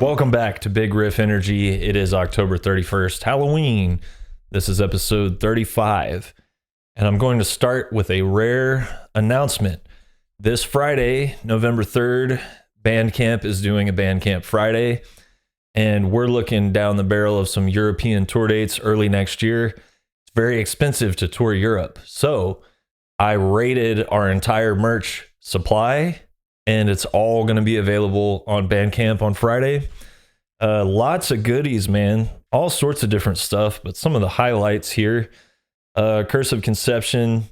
Welcome back to Big Riff Energy. It is October 31st, Halloween. This is episode 35, and I'm going to start with a rare announcement. This Friday, November 3rd, Bandcamp is doing a Bandcamp Friday, and we're looking down the barrel of some European tour dates early next year. It's very expensive to tour Europe, so I rated our entire merch supply, and it's all going to be available on Bandcamp on Friday. Lots of goodies, man. All sorts of different stuff, but some of the highlights here. Curse of Conception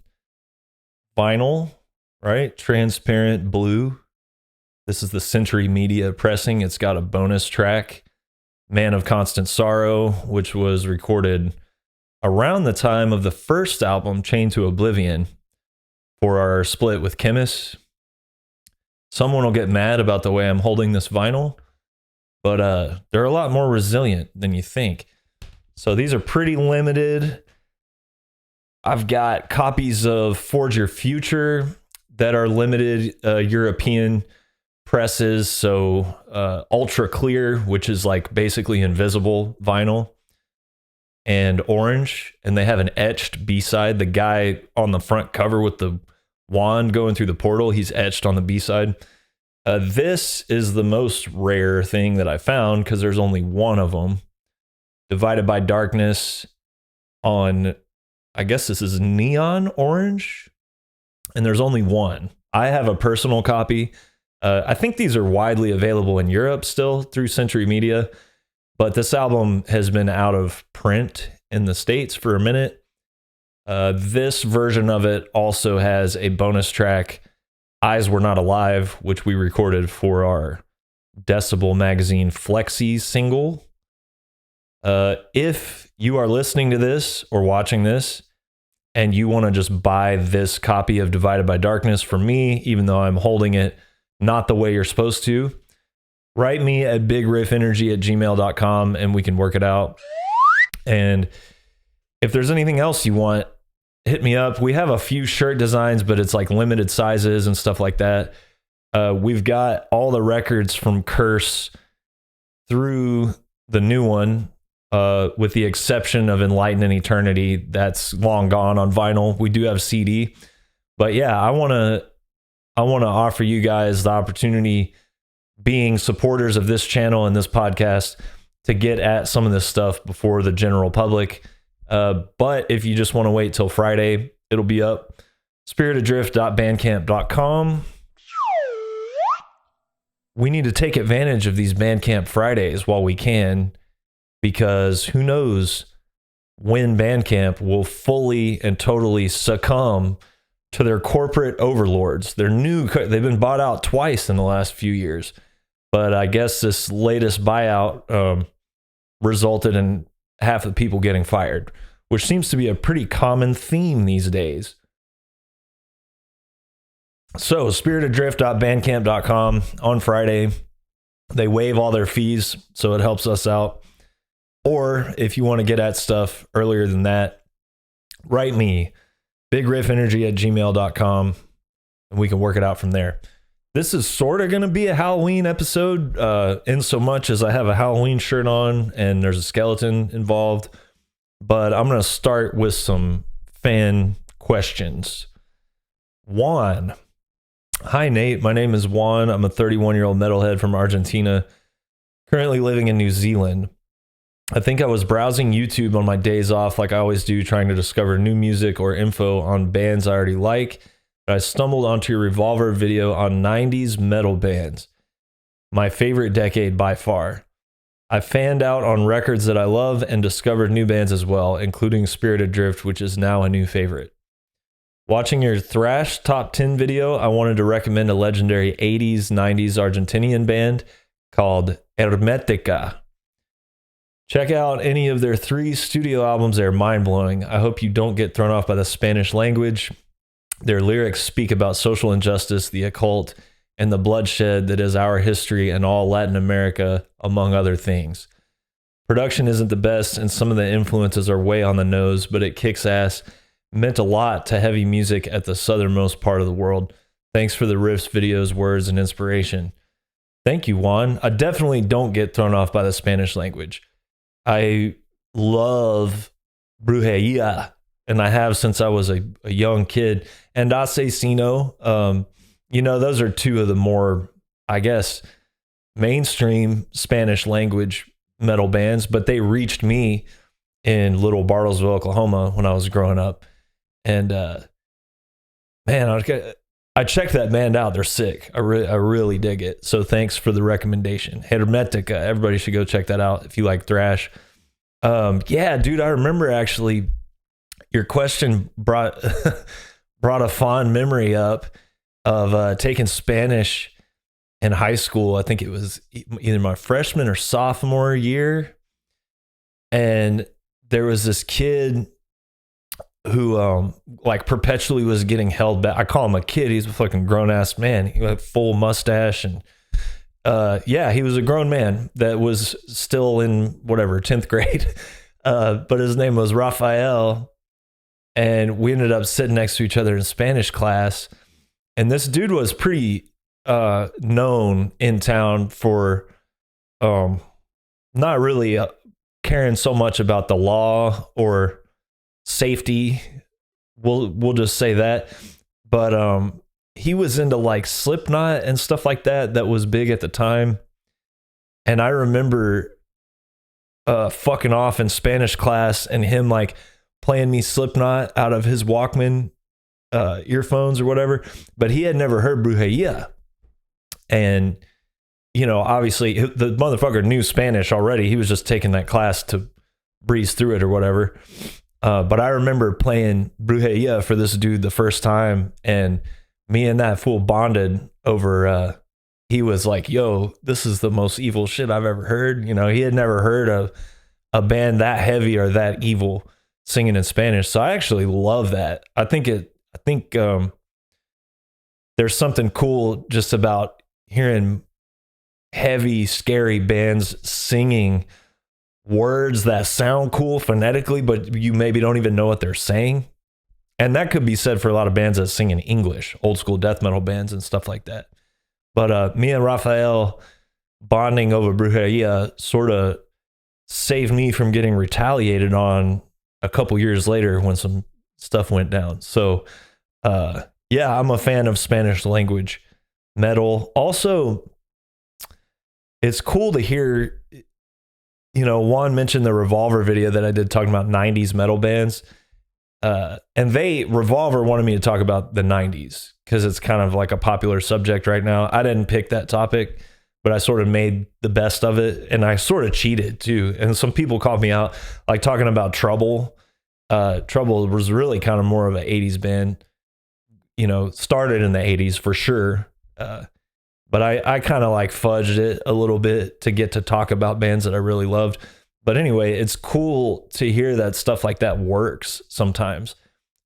vinyl, right? Transparent blue. This is the Century Media pressing. It's got a bonus track, Man of Constant Sorrow, which was recorded around the time of the first album, Chained to Oblivion, for our split with Chemist. Someone will get mad about the way I'm holding this vinyl, but they're a lot more resilient than you think. So these are pretty limited. I've got copies of Forge Your Future that are limited European presses. So Ultra Clear, which is like basically invisible vinyl, and Orange. And they have an etched B-side. The guy on the front cover with the wand going through the portal, he's etched on the B-side. This is the most rare thing that I found because there's only one of them. Divided by Darkness on, I guess this is neon orange, and there's only one. I have a personal copy. I think these are widely available in Europe still through Century Media, but this album has been out of print in the States for a minute. This version of it also has a bonus track, Eyes Were Not Alive, which we recorded for our Decibel Magazine Flexi single. If you are listening to this or watching this and you want to just buy this copy of Divided by Darkness from me, even though I'm holding it not the way you're supposed to, write me at bigriffenergy@gmail.com and we can work it out. And if there's anything else you want, hit me up. We have a few shirt designs, but it's like limited sizes and stuff like that. We've got all the records from Curse through the new one, with the exception of Enlighten and Eternity. That's long gone on vinyl. We do have CD, but yeah, I want to offer you guys the opportunity, being supporters of this channel and this podcast, to get at some of this stuff before the general public. But if you just want to wait till Friday, it'll be up. spiritadrift.bandcamp.com. We need to take advantage of these Bandcamp Fridays while we can, because who knows when Bandcamp will fully and totally succumb to their corporate overlords. They've been bought out twice in the last few years, but I guess this latest buyout resulted in half the people getting fired, which seems to be a pretty common theme these days. So spiritadrift.bandcamp.com on Friday. They waive all their fees, so it helps us out. Or if you want to get at stuff earlier than that, write me, bigriffenergy@gmail.com, and we can work it out from there. This is sort of going to be a Halloween episode, in so much as I have a Halloween shirt on and there's a skeleton involved. But I'm going to start with some fan questions. Juan. Hi, Nate. My name is Juan. I'm a 31-year-old metalhead from Argentina, currently living in New Zealand. I think I was browsing YouTube on my days off, like I always do, trying to discover new music or info on bands I already like. I stumbled onto your Revolver video on 90s metal bands. My favorite decade by far. I fanned out on records that I love and discovered new bands as well, including Spirit Adrift, which is now a new favorite. Watching your thrash top 10 video, I wanted to recommend a legendary 80s, 90s Argentinian band called Hermetica. Check out any of their 3 studio albums. They're mind-blowing. I hope you don't get thrown off by the Spanish language. Their lyrics speak about social injustice, the occult, and the bloodshed that is our history and all Latin America, among other things. Production isn't the best, and some of the influences are way on the nose, but it kicks ass. Meant a lot to heavy music at the southernmost part of the world. Thanks for the riffs, videos, words, and inspiration. Thank you, Juan. I definitely don't get thrown off by the Spanish language. I love brujeria, and I have since I was a young kid. And asesino, those are two of the more, I guess, mainstream Spanish language metal bands, but they reached me in Little Bartlesville, Oklahoma when I was growing up. And man, I checked that band out. They're sick. I really dig it. So thanks for the recommendation. Hermetica. Everybody should go check that out if you like thrash. Yeah, dude, I remember actually your question brought a fond memory up of taking Spanish in high school. I think it was either my freshman or sophomore year. And there was this kid who like perpetually was getting held back. I call him a kid. He's a fucking grown ass man. He had full mustache and yeah, he was a grown man that was still in whatever 10th grade. But his name was Rafael, and we ended up sitting next to each other in Spanish class. And this dude was pretty known in town for not really caring so much about the law or safety. We'll just say that. But he was into like Slipknot and stuff like that was big at the time. And I remember fucking off in Spanish class and him like playing me Slipknot out of his Walkman earphones or whatever. But he had never heard brujeria. And, obviously the motherfucker knew Spanish already. He was just taking that class to breeze through it or whatever. But I remember playing brujeria for this dude the first time, and me and that fool bonded over, he was like, yo, this is the most evil shit I've ever heard. He had never heard of a band that heavy or that evil singing in Spanish. So I actually love that. I think there's something cool just about hearing heavy, scary bands singing words that sound cool phonetically, but you maybe don't even know what they're saying. And that could be said for a lot of bands that sing in English, old school death metal bands and stuff like that. But me and Rafael bonding over brujeria sort of saved me from getting retaliated on a couple years later when some stuff went down. So yeah, I'm a fan of Spanish language metal. Also, it's cool to hear, Juan mentioned the Revolver video that I did talking about 90s metal bands. And Revolver wanted me to talk about the 90s because it's kind of like a popular subject right now. I didn't pick that topic, but I sort of made the best of it, and I sort of cheated too. And some people called me out, like talking about Trouble. Trouble was really kind of more of an 80s band, started in the 80s for sure. But I kind of like fudged it a little bit to get to talk about bands that I really loved. But anyway, it's cool to hear that stuff like that works sometimes,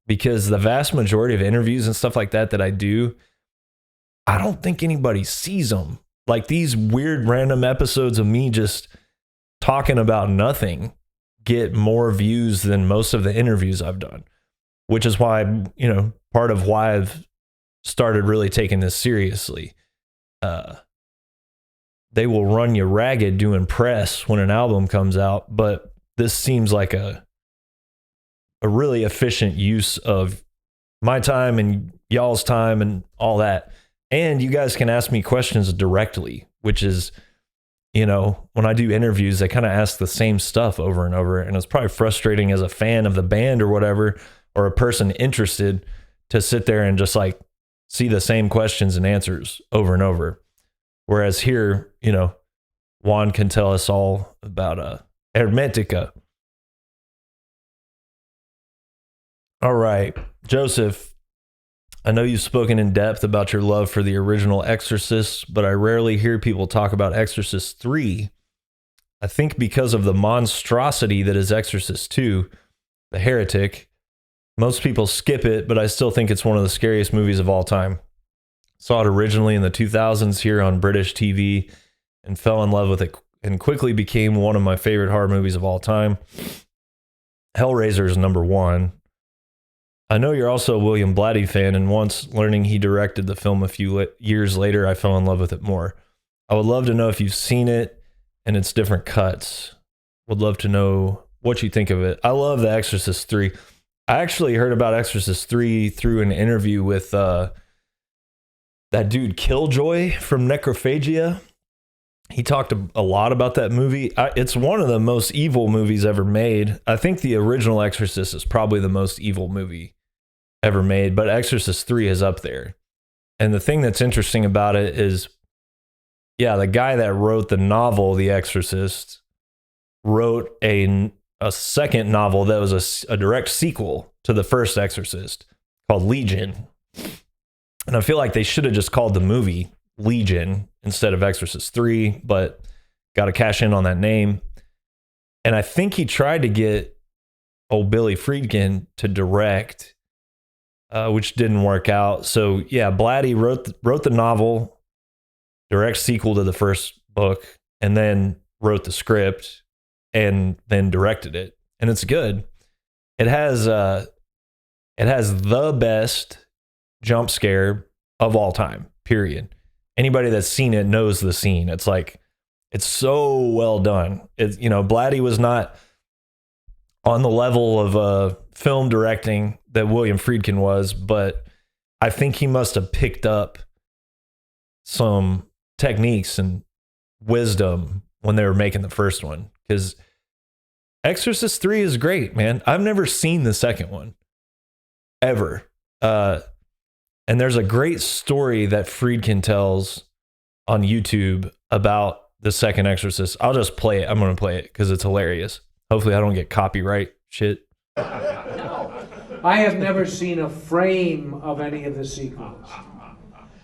because the vast majority of interviews and stuff like that I do, I don't think anybody sees them. Like these weird random episodes of me just talking about nothing get more views than most of the interviews I've done, which is why, part of why I've started really taking this seriously. They will run you ragged doing press when an album comes out, but this seems like a really efficient use of my time and y'all's time and all that. And you guys can ask me questions directly, which is, when I do interviews, they kind of ask the same stuff over and over. And it's probably frustrating as a fan of the band or whatever, or a person interested, to sit there and just like see the same questions and answers over and over. Whereas here, Juan can tell us all about Hermetica. All right, Joseph, I know you've spoken in depth about your love for the original Exorcist, but I rarely hear people talk about Exorcist 3. I think because of the monstrosity that is Exorcist 2, The Heretic, most people skip it, but I still think it's one of the scariest movies of all time. Saw it originally in the 2000s here on British TV and fell in love with it, and quickly became one of my favorite horror movies of all time. Hellraiser is number one. I know you're also a William Blatty fan, and once learning he directed the film a few years later, I fell in love with it more. I would love to know if you've seen it and its different cuts. Would love to know what you think of it. I love The Exorcist 3. I actually heard about Exorcist 3 through an interview with that dude Killjoy from Necrophagia. He talked a lot about that movie. It's one of the most evil movies ever made. I think the original Exorcist is probably the most evil movie ever made, but Exorcist 3 is up there. And the thing that's interesting about it is, yeah, the guy that wrote the novel, The Exorcist, wrote a second novel that was a direct sequel to the first Exorcist called Legion. And I feel like they should have just called the movie Legion instead of Exorcist 3, but got to cash in on that name. And I think he tried to get old Billy Friedkin to direct, which didn't work out. So yeah, Blatty wrote the novel, direct sequel to the first book, and then wrote the script and then directed it. And it's good. It has the best jump scare of all time, period. Anybody that's seen it knows the scene. It's like, it's so well done. Blatty was not on the level of film directing that William Friedkin was, but I think he must have picked up some techniques and wisdom when they were making the first one, because Exorcist 3 is great, man. I've never seen the second one ever. And there's a great story that Friedkin tells on YouTube about the second Exorcist. I'll just play it. I'm going to play it because it's hilarious. Hopefully I don't get copyright shit. I have never seen a frame of any of the sequels.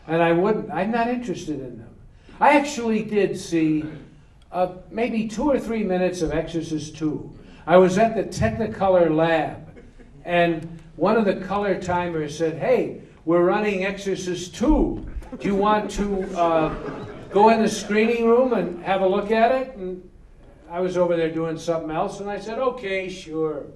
And I'm not interested in them. I actually did see maybe 2 or 3 minutes of Exorcist 2. I was at the Technicolor lab, and one of the color timers said, "Hey, we're running Exorcist 2. Do you want to go in the screening room and have a look at it?" And I was over there doing something else, and I said, "Okay, sure."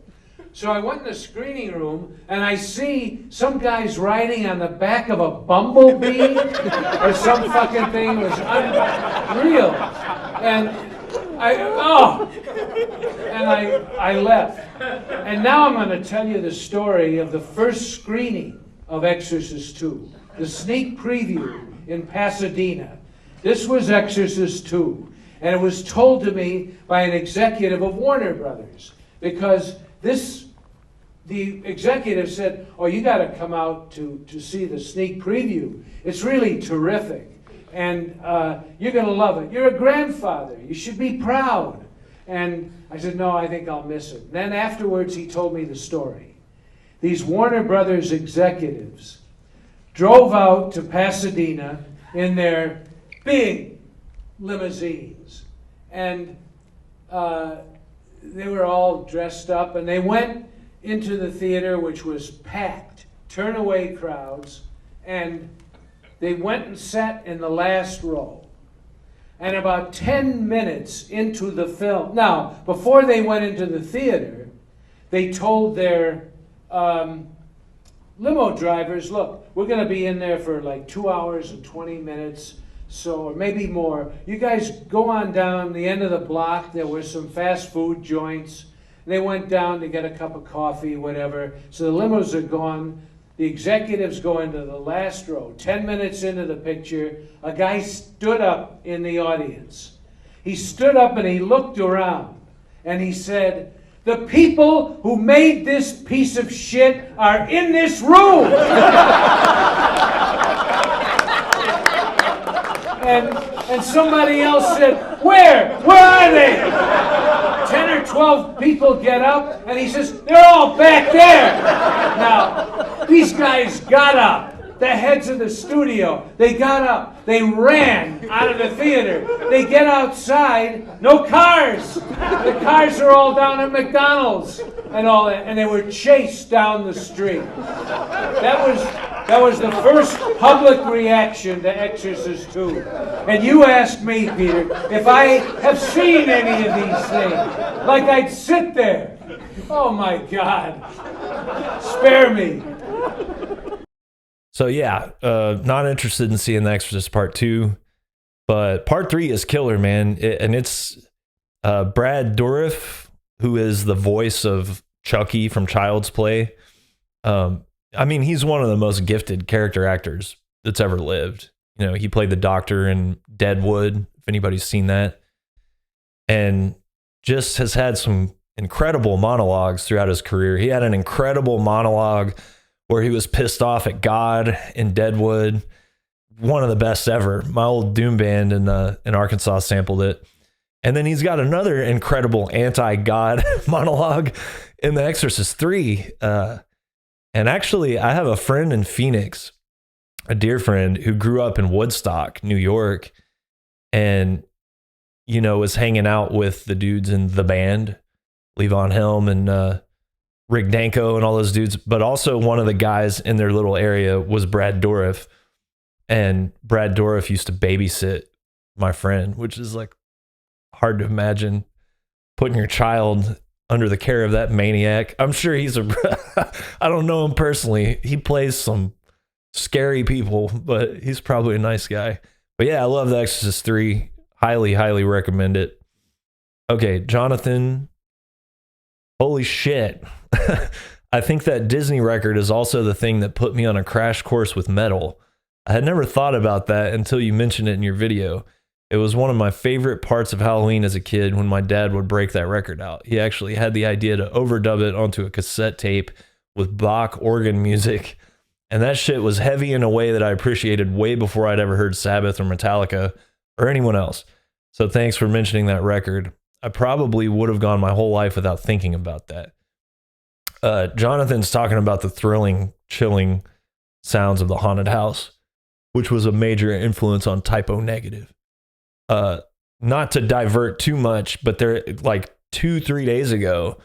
So I went in the screening room, and I see some guys riding on the back of a bumblebee or some fucking thing. It was unreal. And I left. And now I'm going to tell you the story of the first screening of Exorcist 2, the sneak preview in Pasadena. This was Exorcist 2, and it was told to me by an executive of Warner Brothers, because the executive said, "Oh, you got to come out to see the sneak preview. It's really terrific, and you're going to love it. You're a grandfather. You should be proud." And I said, "No, I think I'll miss it." Then afterwards, he told me the story. These Warner Brothers executives drove out to Pasadena in their big limousines, and they were all dressed up, and they went into the theater, which was packed, turn-away crowds, and they went and sat in the last row. And about 10 minutes into the film, now, before they went into the theater, they told their limo drivers, "Look, we're going to be in there for like 2 hours and 20 minutes, or maybe more. You guys go on down the end of the block. There were some fast food joints." They went down to get a cup of coffee, whatever. So the limos are gone. The executives go into the last row. 10 minutes into the picture, a guy stood up in the audience. He stood up and he looked around, and he said, "The people who made this piece of shit are in this room." And somebody else said, Where are they?" 10 or 12 people get up, and he says, "They're all back there." Now, these guys got up. The heads of the studio, they got up. They ran out of the theater. They get outside, no cars. The cars are all down at McDonald's and all that, and they were chased down the street. That was the first public reaction to Exorcist 2. And you asked me, Peter, if I have seen any of these things. Like I'd sit there Oh my God. Spare me. So yeah, not interested in seeing The Exorcist Part 2, but Part 3 is killer, man. And it's Brad Dourif, who is the voice of Chucky from Child's Play. I mean, he's one of the most gifted character actors that's ever lived. You know, he played the Doctor in Deadwood, if anybody's seen that, and just has had some incredible monologues throughout his career. He had an incredible monologue where he was pissed off at God in Deadwood, one of the best ever. My old Doom band in Arkansas sampled it. And then he's got another incredible anti-God monologue in The Exorcist 3. And actually, I have a friend in Phoenix, a dear friend who grew up in Woodstock, New York, and, you know, was hanging out with the dudes in the band, Levon Helm and Rick Danko and all those dudes. But also one of the guys in their little area was Brad Dourif. And Brad Dourif used to babysit my friend, which is like hard to imagine putting your child under the care of that maniac. I'm sure he's I don't know him personally. He plays some scary people, but he's probably a nice guy. But yeah, I love The Exorcist 3. Highly, highly recommend it. Okay, Jonathan. Holy shit. I think that Disney record is also the thing that put me on a crash course with metal. I had never thought about that until you mentioned it in your video. It was one of my favorite parts of Halloween as a kid when my dad would break that record out. He actually had the idea to overdub it onto a cassette tape with Bach organ music. And that shit was heavy in a way that I appreciated way before I'd ever heard Sabbath or Metallica or anyone else. So thanks for mentioning that record. I probably would have gone my whole life without thinking about that. Jonathan's talking about the thrilling, chilling sounds of the haunted house, which was a major influence on Typo Negative. Not to divert too much, but there, like 2-3 days ago,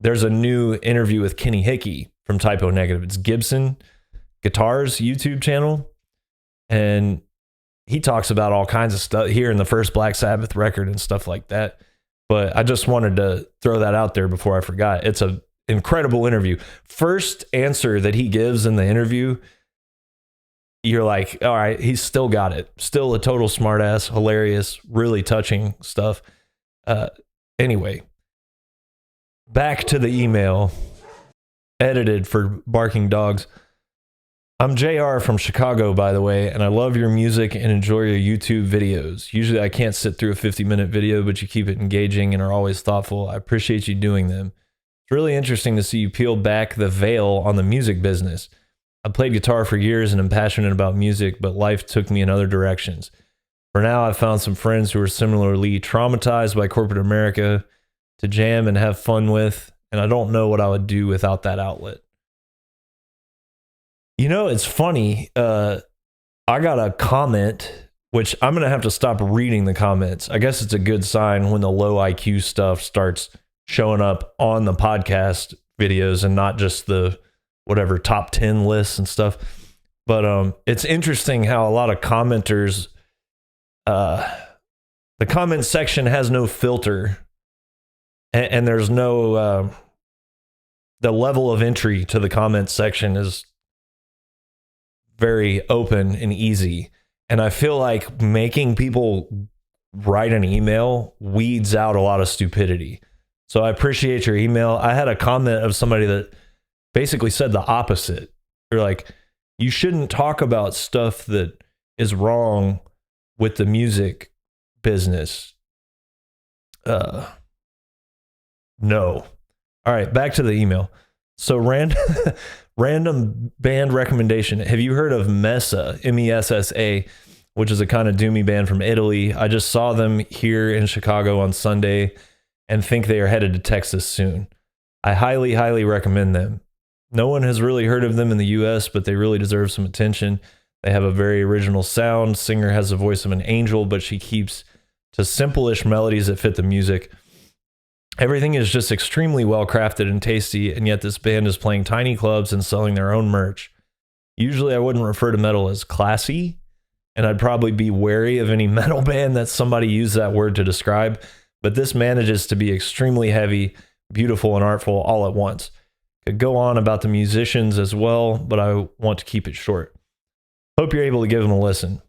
there's a new interview with Kenny Hickey from Typo Negative. It's Gibson Guitars YouTube channel, and he talks about all kinds of stuff here in the first Black Sabbath record and stuff like that. But I just wanted to throw that out there before I forgot. It's an incredible interview. First answer that he gives in the interview, you're like, all right, he's still got it. Still a total smartass, hilarious, really touching stuff. Anyway, back to the email, edited for barking dogs. I'm JR from Chicago, by the way, and I love your music and enjoy your YouTube videos. Usually I can't sit through a 50-minute video, but you keep it engaging and are always thoughtful. I appreciate you doing them. It's really interesting to see you peel back the veil on the music business. I played guitar for years and am passionate about music, but life took me in other directions. For now, I've found some friends who are similarly traumatized by corporate America to jam and have fun with, and I don't know what I would do without that outlet. You know, it's funny. I got a comment, which I'm going to have to stop reading the comments. I guess it's a good sign when the low IQ stuff starts showing up on the podcast videos and not just the whatever top 10 lists and stuff. But it's interesting how a lot of commenters, the comment section has no filter, and there's no, the level of entry to the comment section is very open and easy. And I feel like making people write an email weeds out a lot of stupidity. So I appreciate your email. I had a comment of somebody that basically said the opposite. They're like, you shouldn't talk about stuff that is wrong with the music business. No. All right, back to the email. So random band recommendation. Have you heard of Messa, Messa, which is a kind of doomy band from Italy? I just saw them here in Chicago on Sunday and think they are headed to Texas soon. I highly, highly recommend them. No one has really heard of them in the US, but they really deserve some attention. They have a very original sound. Singer has the voice of an angel, but she keeps to simple-ish melodies that fit the music. Everything is just extremely well crafted and tasty, and yet this band is playing tiny clubs and selling their own merch. Usually I wouldn't refer to metal as classy, and I'd probably be wary of any metal band that somebody used that word to describe, but this manages to be extremely heavy, beautiful and artful all at once. Could go on about the musicians as well, but I want to keep it short. Hope you're able to give them a listen.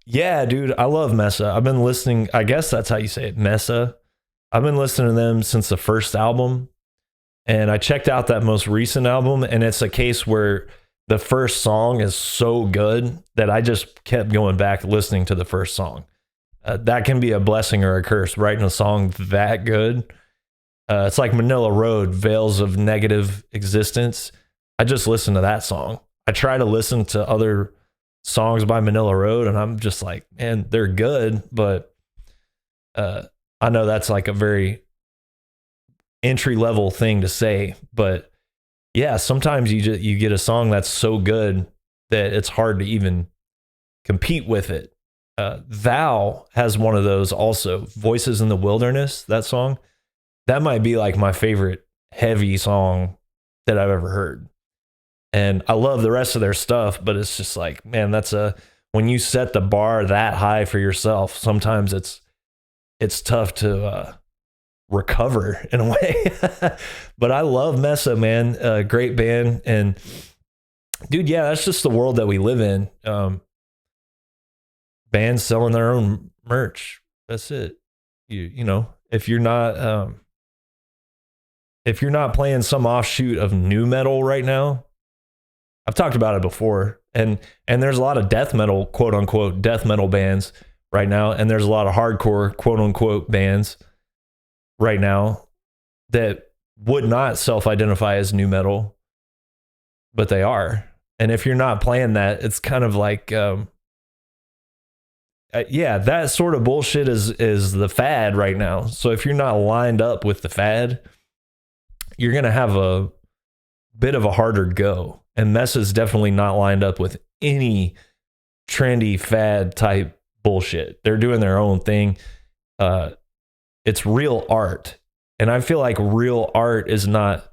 Yeah, dude, I love Mesa. I've been listening, I guess that's how you say it, Mesa. I've been listening to them since the first album, and I checked out that most recent album, and it's a case where the first song is so good that I just kept going back listening to the first song. That can be a blessing or a curse, writing a song that good. It's like Manila Road, Veils of Negative Existence. I just listened to that song. I try to listen to other songs by Manila Road, and I'm just like, man, they're good, but I know that's like a very entry level thing to say, but yeah, sometimes you get a song that's so good that it's hard to even compete with it. Thou has one of those also, Voices in the Wilderness, that song. That might be like my favorite heavy song that I've ever heard. And I love the rest of their stuff, but it's just like, man, when you set the bar that high for yourself, sometimes it's tough to recover in a way. But I love Mesa, man. Great band. And dude, yeah, that's just the world that we live in. Bands selling their own merch. That's it. You know, if you're not playing some offshoot of nu metal right now, I've talked about it before, and there's a lot of death metal, quote unquote, death metal bands right now, and there's a lot of hardcore, quote unquote, bands right now that would not self-identify as nu metal, but they are. And if you're not playing that, it's kind of like, yeah, that sort of bullshit is the fad right now. So if you're not lined up with the fad, you're gonna have a bit of a harder go. And Mesa's definitely not lined up with any trendy fad type bullshit. They're doing their own thing. It's real art. And I feel like real art is not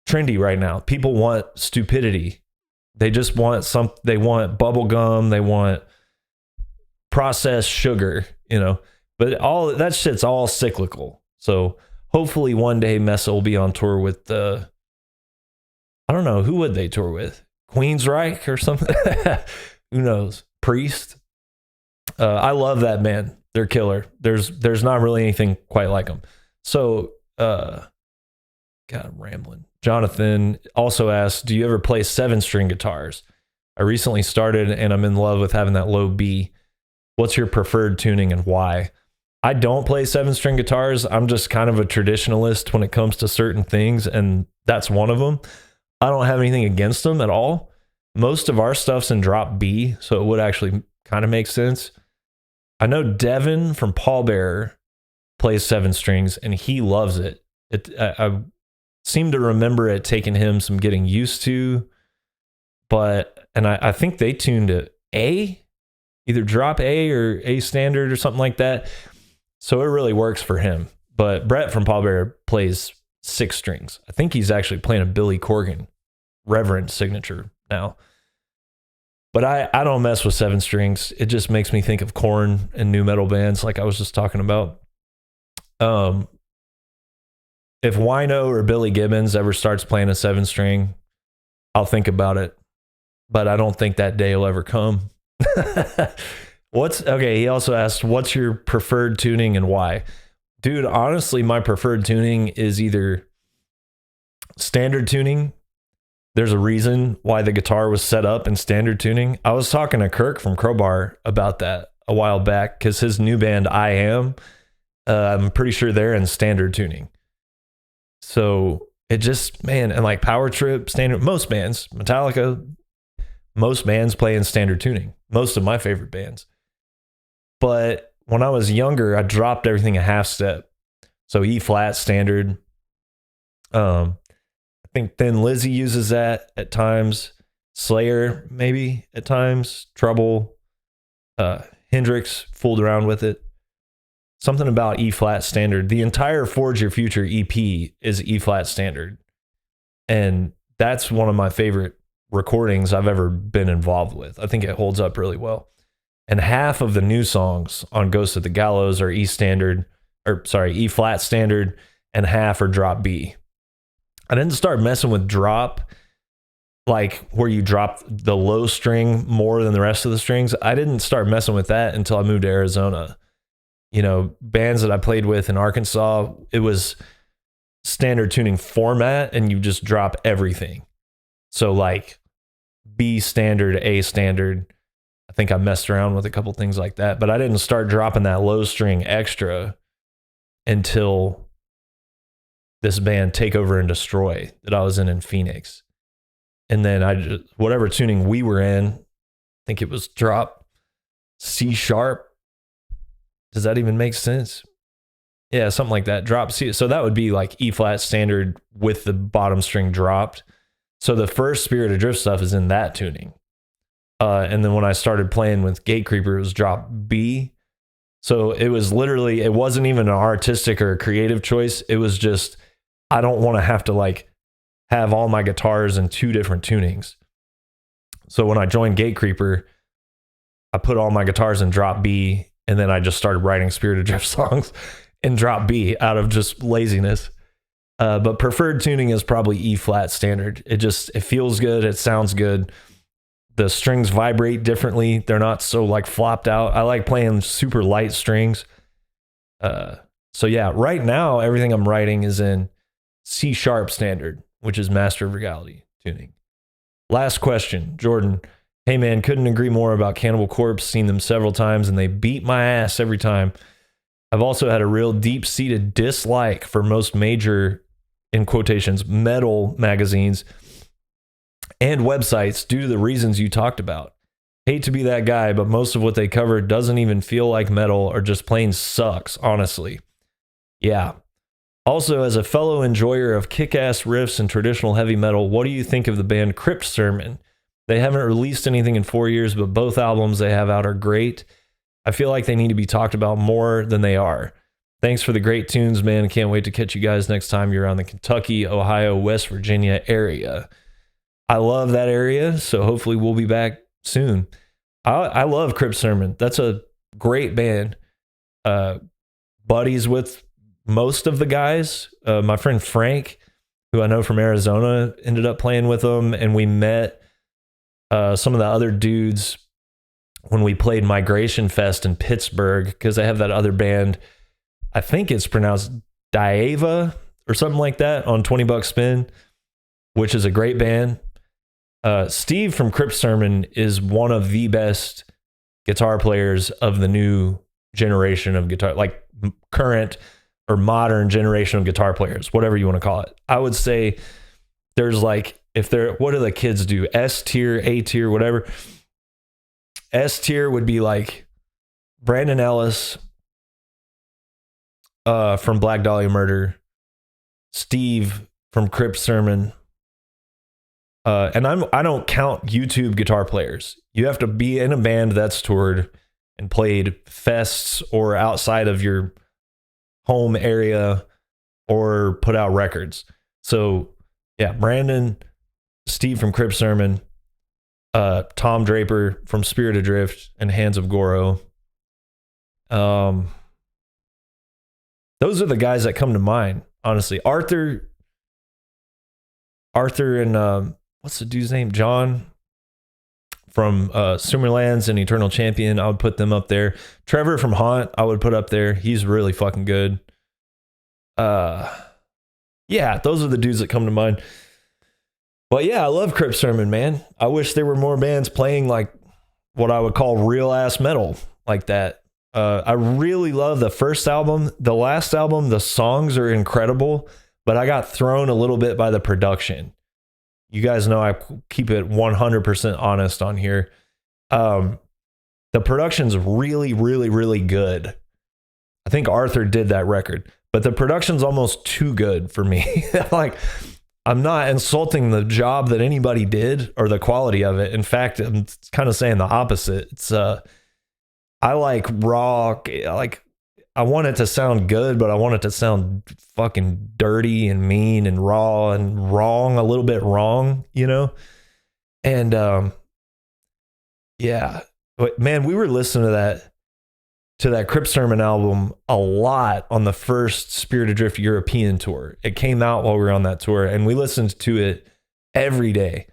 trendy right now. People want stupidity. They just want they want bubble gum. They want processed sugar, you know, but all that shit's all cyclical. So hopefully one day Mesa will be on tour with I don't know, who would they tour with? Queensryche or something? Who knows? Priest. I love that band. They're killer. There's not really anything quite like them. So, God, I'm rambling. Jonathan also asked, do you ever play 7-string guitars? I recently started and I'm in love with having that low B. What's your preferred tuning and why? I don't play 7-string guitars. I'm just kind of a traditionalist when it comes to certain things, and that's one of them. I don't have anything against them at all. Most of our stuff's in drop B, so it would actually kind of make sense. I know Devin from Pallbearer plays 7 strings, and he loves it. I seem to remember it taking him some getting used to, and I think they tuned it A, either drop A or A standard or something like that. So it really works for him. But Brett from Pallbearer plays 6 strings. I think he's actually playing a Billy Corgan Reverend signature now. But I don't mess with 7 strings. It just makes me think of Korn and nu metal bands like I was just talking about. If Wino or Billy Gibbons ever starts playing a 7-string, I'll think about it. But I don't think that day will ever come. He also asked, what's your preferred tuning and why? Dude, honestly, my preferred tuning is either standard tuning. There's a reason why the guitar was set up in standard tuning. I was talking to Kirk from Crowbar about that a while back because his new band, I Am, I'm pretty sure they're in standard tuning. So it just, man, and like Power Trip, standard, most bands, Metallica, most bands play in standard tuning. Most of my favorite bands. But when I was younger, I dropped everything a half step. So E flat standard. I think Thin Lizzy uses that at times. Slayer maybe at times. Trouble. Hendrix fooled around with it. Something about E flat standard. The entire Forge Your Future EP is E flat standard. And that's one of my favorite recordings I've ever been involved with. I think it holds up really well. And half of the new songs on Ghost of the Gallows are E standard, E flat standard and half or drop B. I didn't start messing with drop, like where you drop the low string more than the rest of the strings. I didn't start messing with that until I moved to Arizona. You know, bands that I played with in Arkansas, it was standard tuning format and you just drop everything. So like B standard, A standard. I think I messed around with a couple things like that, but I didn't start dropping that low string extra until this band Take Over and Destroy that I was in Phoenix. And then whatever tuning we were in, I think it was drop C sharp. Does that even make sense? Yeah, something like that. Drop C. So that would be like E flat standard with the bottom string dropped. So the first Spirit Adrift stuff is in that tuning. And then when I started playing with Gatecreeper, it was drop B. So it was literally, it wasn't even an artistic or a creative choice. It was just, I don't want to have to like have all my guitars in two different tunings. So when I joined Gatecreeper, I put all my guitars in drop B, and then I just started writing Spirit Adrift songs in drop B out of just laziness. But preferred tuning is probably E flat standard. It feels good. It sounds good. The strings vibrate differently. They're not so like flopped out. I like playing super light strings. So yeah, right now, everything I'm writing is in C sharp standard, which is Master of Regality tuning. Last question, Jordan. Hey man, couldn't agree more about Cannibal Corpse. Seen them several times and they beat my ass every time. I've also had a real deep-seated dislike for most major, in quotations, metal magazines and websites due to the reasons you talked about. Hate to be that guy, but most of what they cover doesn't even feel like metal or just plain sucks, honestly. Yeah. Also, as a fellow enjoyer of kick-ass riffs and traditional heavy metal, what do you think of the band Crypt Sermon? They haven't released anything in 4 years, but both albums they have out are great. I feel like they need to be talked about more than they are. Thanks for the great tunes, man. Can't wait to catch you guys next time you're around the Kentucky, Ohio, West Virginia area. I love that area, so hopefully we'll be back soon. I love Crypt Sermon. That's a great band. Buddies with most of the guys. My friend Frank, who I know from Arizona, ended up playing with them, and we met some of the other dudes when we played Migration Fest in Pittsburgh, because they have that other band, I think it's pronounced Diava or something like that, on 20 Buck Spin, which is a great band. Steve from Crypt Sermon is one of the best guitar players of the new generation of guitar, like current or modern generation of guitar players, whatever you want to call it. I would say there's like, what do the kids do? S tier, A tier, whatever. S tier would be like Brandon Ellis from Black Dahlia Murder, Steve from Crypt Sermon, and I don't count YouTube guitar players. You have to be in a band that's toured and played fests or outside of your home area or put out records. So yeah, Brandon, Steve from Crypt Sermon, Tom Draper from Spirit Adrift and Hands of Goro. Those are the guys that come to mind, honestly. Arthur and what's the dude's name? John from Sumerlands and Eternal Champion. I would put them up there. Trevor from Haunt, I would put up there. He's really fucking good. Yeah, those are the dudes that come to mind. But yeah, I love Crypt Sermon, man. I wish there were more bands playing like what I would call real ass metal like that. I really love the first album. The last album, the songs are incredible, but I got thrown a little bit by the production. You guys know I keep it 100% honest on here. The production's really, really, really good. I think Arthur did that record, but the production's almost too good for me. Like, I'm not insulting the job that anybody did or the quality of it. In fact, I'm kind of saying the opposite. It's I like rock. I want it to sound good, but I want it to sound fucking dirty and mean and raw and wrong, a little bit wrong, you know? And yeah, but man, we were listening to that to that Crypt Sermon album a lot on the first Spirit Adrift European tour. It came out while we were on that tour, and we listened to it every day.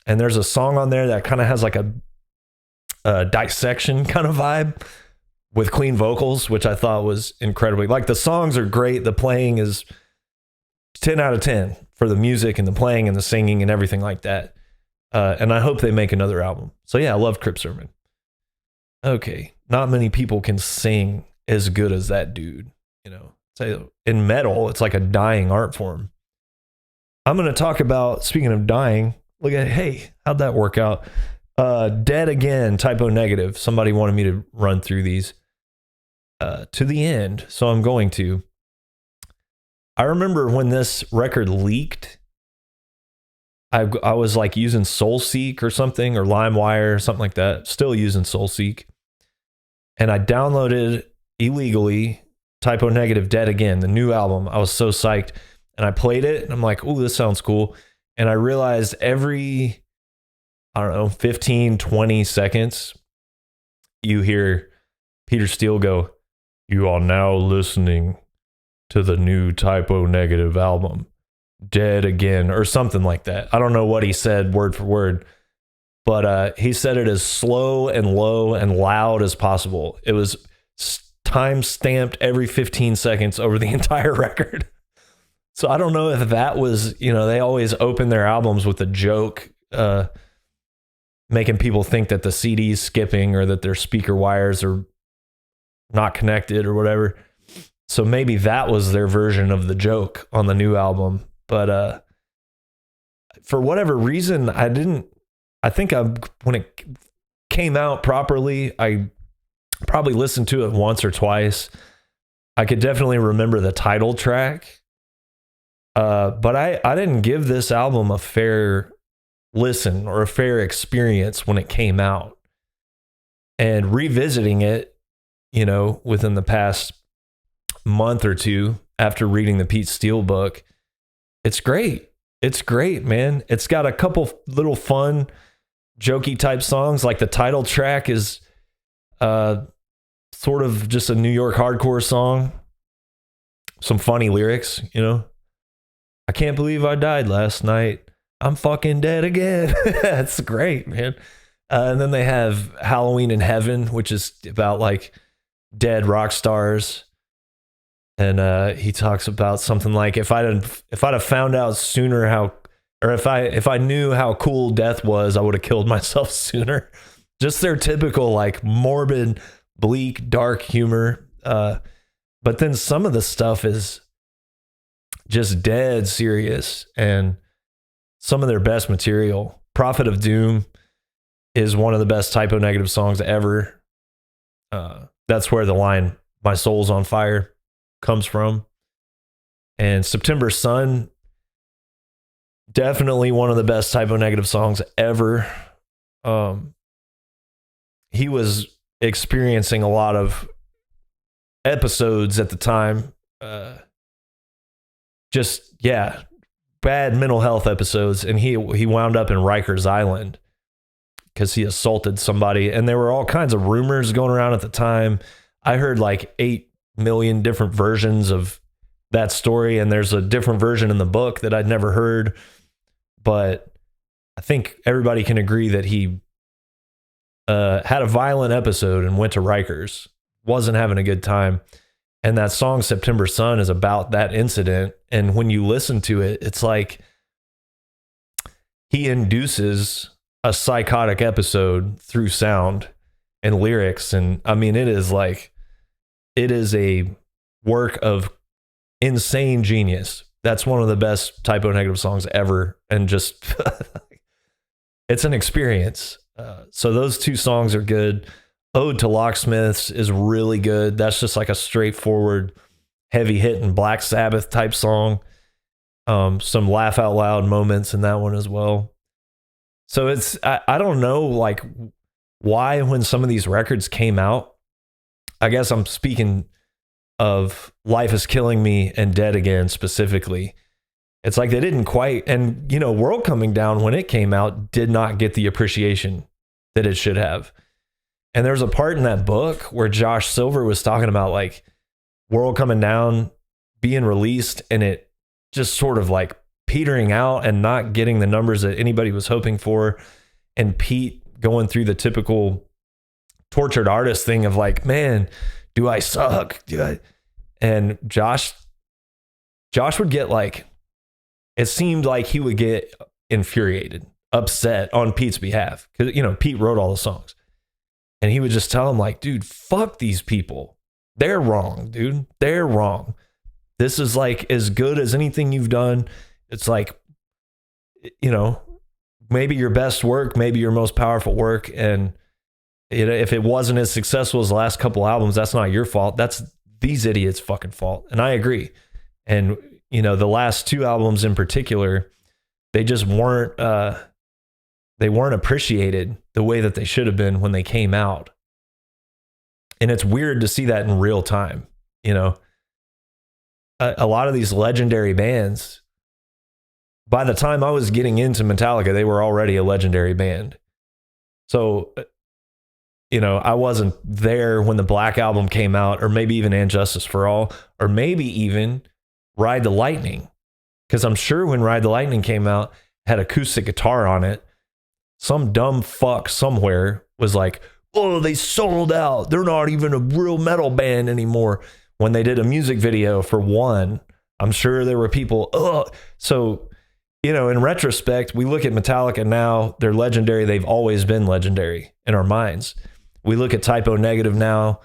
And there's a song on there that kind of has like a dissection kind of vibe with clean vocals, which I thought was incredibly, like, the songs are great. The playing is 10 out of 10 for the music and the playing and the singing and everything like that. And I hope they make another album. So yeah, I love Crypt Sermon. Okay. Not many people can sing as good as that dude, you know. So in metal, it's like a dying art form. I'm going to talk about, speaking of dying, look at, hey, how'd that work out? Dead Again, Typo Negative. Somebody wanted me to run through these to the end, so I'm going to. I remember when this record leaked, I was like using SoulSeek or something, or LimeWire or something like that. Still using SoulSeek. And I downloaded illegally Typo Negative Dead Again, the new album. I was so psyched. And I played it, and I'm like, ooh, this sounds cool. And I realized every, I don't know, 15, 20 seconds, you hear Peter Steele go, "You are now listening to the new Typo Negative album, Dead Again," or something like that. I don't know what he said word for word, but he said it as slow and low and loud as possible. It was time stamped every 15 seconds over the entire record. So I don't know if that was, you know, they always open their albums with a joke, making people think that the CD's skipping or that their speaker wires are not connected or whatever. So maybe that was their version of the joke on the new album. But for whatever reason, when it came out properly, I probably listened to it once or twice. I could definitely remember the title track. But I didn't give this album a fair listen or a fair experience when it came out. And revisiting it, you know, within the past month or two after reading the Pete Steele book, it's great. It's great, man. It's got a couple little fun, jokey type songs. Like the title track is sort of just a New York hardcore song. Some funny lyrics, you know. "I can't believe I died last night. I'm fucking dead again." That's great, man. And then they have Halloween in Heaven, which is about like dead rock stars. And he talks about something like, if I'd have found out sooner if I knew how cool death was, I would have killed myself sooner. Just their typical like morbid, bleak, dark humor. But then some of the stuff is just dead serious, and some of their best material. Prophet of Doom is one of the best Typo Negative songs ever. That's where the line "My Soul's on Fire" comes from. And September Sun, definitely one of the best Typo Negative songs ever. He was experiencing a lot of episodes at the time. Bad mental health episodes, and he wound up in Rikers Island because he assaulted somebody, and there were all kinds of rumors going around at the time. I heard like 8 million different versions of that story, and there's a different version in the book that I'd never heard, but I think everybody can agree that he had a violent episode and went to Rikers, wasn't having a good time. And that song September Sun is about that incident. And when you listen to it, it's like he induces a psychotic episode through sound and lyrics. And I mean, it is a work of insane genius. That's one of the best Typo Negative songs ever. And just, it's an experience. So those two songs are good. Ode to Locksmiths is really good. That's just like a straightforward, heavy hitting Black Sabbath type song. Some laugh out loud moments in that one as well. So it's, I don't know like why when some of these records came out, I guess I'm speaking of Life Is Killing Me and Dead Again specifically. It's like they didn't quite, and you know, World Coming Down when it came out did not get the appreciation that it should have. And there's a part in that book where Josh Silver was talking about like World Coming Down being released and it just sort of like petering out and not getting the numbers that anybody was hoping for. And Pete going through the typical tortured artist thing of like, man, do I suck? And Josh would get like, it seemed like he would get infuriated, upset on Pete's behalf. Because, you know, Pete wrote all the songs. And he would just tell him like, dude, fuck these people. They're wrong, dude. They're wrong. This is like as good as anything you've done. It's like, you know, maybe your best work, maybe your most powerful work. And if it wasn't as successful as the last couple albums, that's not your fault. That's these idiots' fucking fault. And I agree. And, you know, the last two albums in particular, they just weren't appreciated the way that they should have been when they came out. And it's weird to see that in real time. You know, a lot of these legendary bands, by the time I was getting into Metallica, they were already a legendary band. So, you know, I wasn't there when the Black Album came out, or maybe even And Justice for All, or maybe even Ride the Lightning. Because I'm sure when Ride the Lightning came out, had acoustic guitar on it, some dumb fuck somewhere was like, oh, they sold out. They're not even a real metal band anymore. When they did a music video for One, I'm sure there were people, oh. So, you know, in retrospect, we look at Metallica now, they're legendary. They've always been legendary in our minds. We look at Typo Negative now,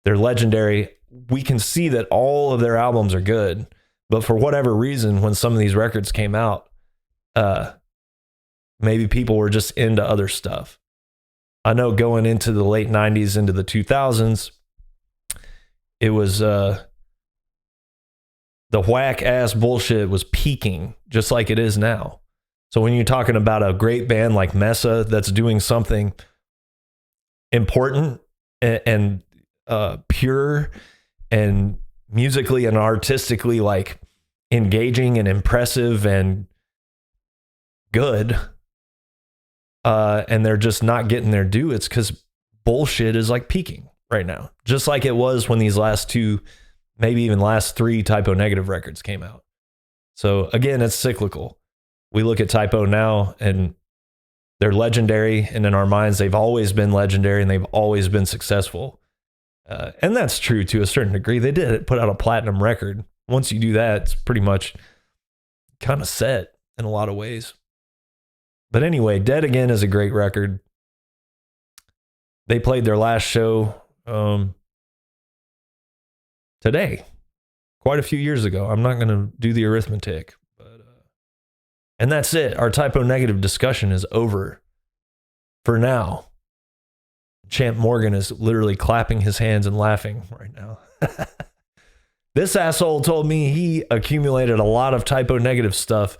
they're legendary. We can see that all of their albums are good. But for whatever reason, when some of these records came out, maybe people were just into other stuff. I know going into the late 90s, into the 2000s, it was the whack ass bullshit was peaking just like it is now. So when you're talking about a great band like Mesa that's doing something important and pure and musically and artistically like engaging and impressive and good, and they're just not getting their due, it's because bullshit is like peaking right now, just like it was when these last two, maybe even last three Typo Negative records came out. So again, it's cyclical. We look at Typo now and they're legendary, and in our minds they've always been legendary and they've always been successful, and that's true to a certain degree. They did put out a platinum record. Once you do that, it's pretty much kind of set in a lot of ways. But anyway, Dead Again is a great record. They played their last show today, quite a few years ago. I'm not going to do the arithmetic, but and that's it. Our Typo Negative discussion is over for now. Champ Morgan is literally clapping his hands and laughing right now. This asshole told me he accumulated a lot of Typo Negative stuff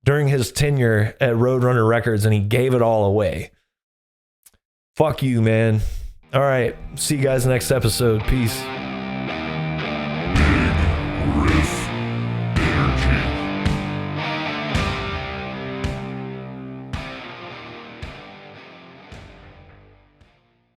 during his tenure at Roadrunner Records, and he gave it all away. Fuck you, man. All right. See you guys next episode. Peace.